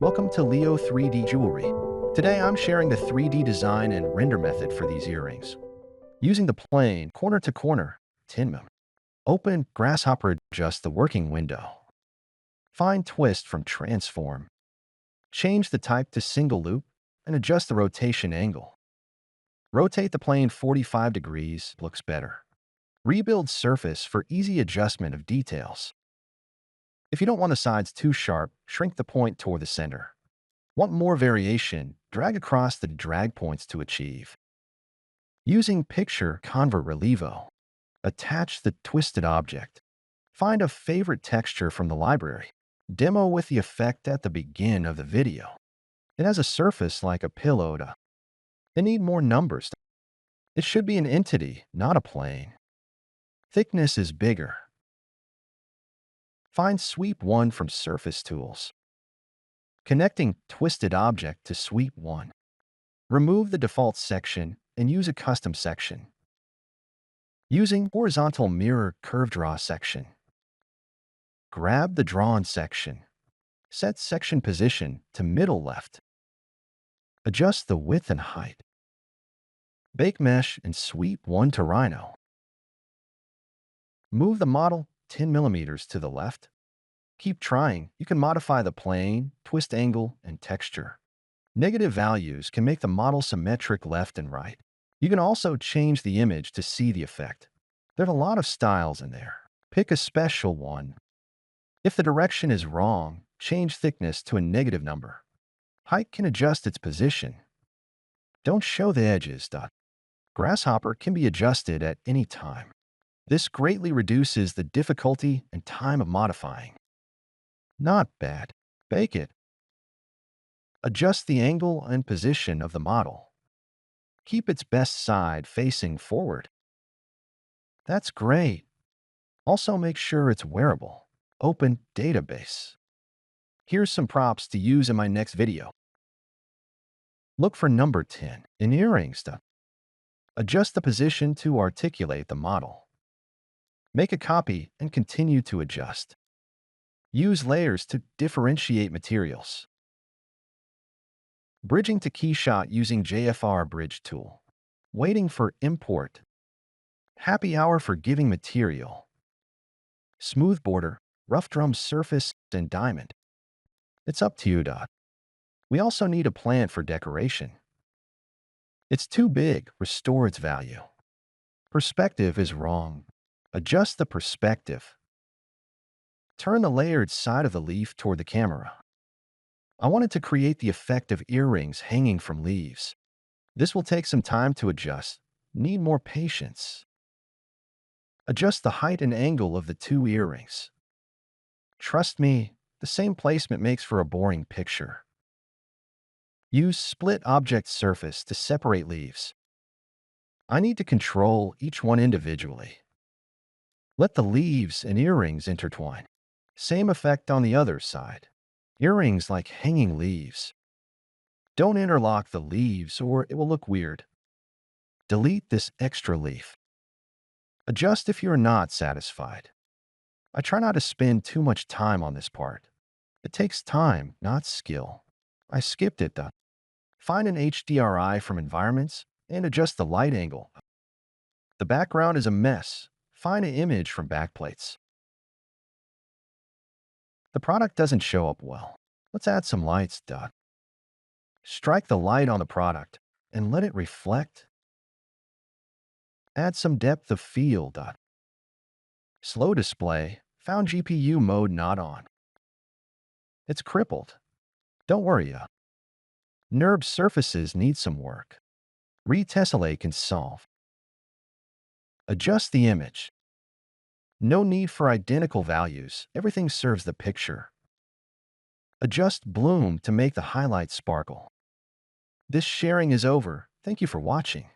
Welcome to Leo 3D Jewelry. Today I'm sharing the 3D design and render method for these earrings. Using the plane, corner-to-corner, 10 mm. Open grasshopper, adjust the working window. Find twist from transform. Change the type to single loop and adjust the rotation angle. Rotate the plane 45 degrees, looks better. Rebuild surface for easy adjustment of details. If you don't want the sides too sharp, shrink the point toward the center. Want more variation? Drag across the drag points to achieve. Using Picture Convert Relievo. Attach the twisted object. Find a favorite texture from the library. Demo with the effect at the beginning of the video. It has a surface like a pillow. They need more numbers. It should be an entity, not a plane. Thickness is bigger. Find Sweep 1 from Surface Tools. Connecting twisted object to Sweep 1. Remove the default section and use a custom section. Using horizontal mirror curve draw section. Grab the drawn section. Set section position to middle left. Adjust the width and height. Bake mesh and Sweep 1 to Rhino. Move the model 10 mm to the left. Keep trying. You can modify the plane, twist angle, and texture. Negative values can make the model symmetric left and right. You can also change the image to see the effect. There's a lot of styles in there. Pick a special one. If the direction is wrong, change thickness to a negative number. Height can adjust its position. Don't show the edges. Grasshopper can be adjusted at any time. This greatly reduces the difficulty and time of modifying. Not bad. Bake it. Adjust the angle and position of the model. Keep its best side facing forward. That's great. Also make sure it's wearable. Open database. Here's some props to use in my next video. Look for number 10 in earrings. Adjust the position to articulate the model. Make a copy and continue to adjust. Use layers to differentiate materials. Bridging to Keyshot using JFR Bridge tool. Waiting for import. Happy hour for giving material. Smooth border, rough drum surface, and diamond. It's up to you. We also need a plant for decoration. It's too big, restore its value. Perspective is wrong. Adjust the perspective. Turn the layered side of the leaf toward the camera. I wanted to create the effect of earrings hanging from leaves. This will take some time to adjust. Need more patience. Adjust the height and angle of the two earrings. Trust me, the same placement makes for a boring picture. Use split object surface to separate leaves. I need to control each one individually. Let the leaves and earrings intertwine. Same effect on the other side. Earrings like hanging leaves. Don't interlock the leaves or it will look weird. Delete this extra leaf. Adjust if you're not satisfied. I try not to spend too much time on this part. It takes time, not skill. I skipped it. Find an HDRI from environments and adjust the light angle. The background is a mess. Find an image from backplates. The product doesn't show up well. Let's add some lights. Strike the light on the product and let it reflect. Add some depth of field. Slow display. Found GPU mode not on. It's crippled. Don't worry. NURB surfaces need some work. Retessellate can solve. Adjust the image. No need for identical values. Everything serves the picture. Adjust bloom to make the highlights sparkle. This sharing is over. Thank you for watching.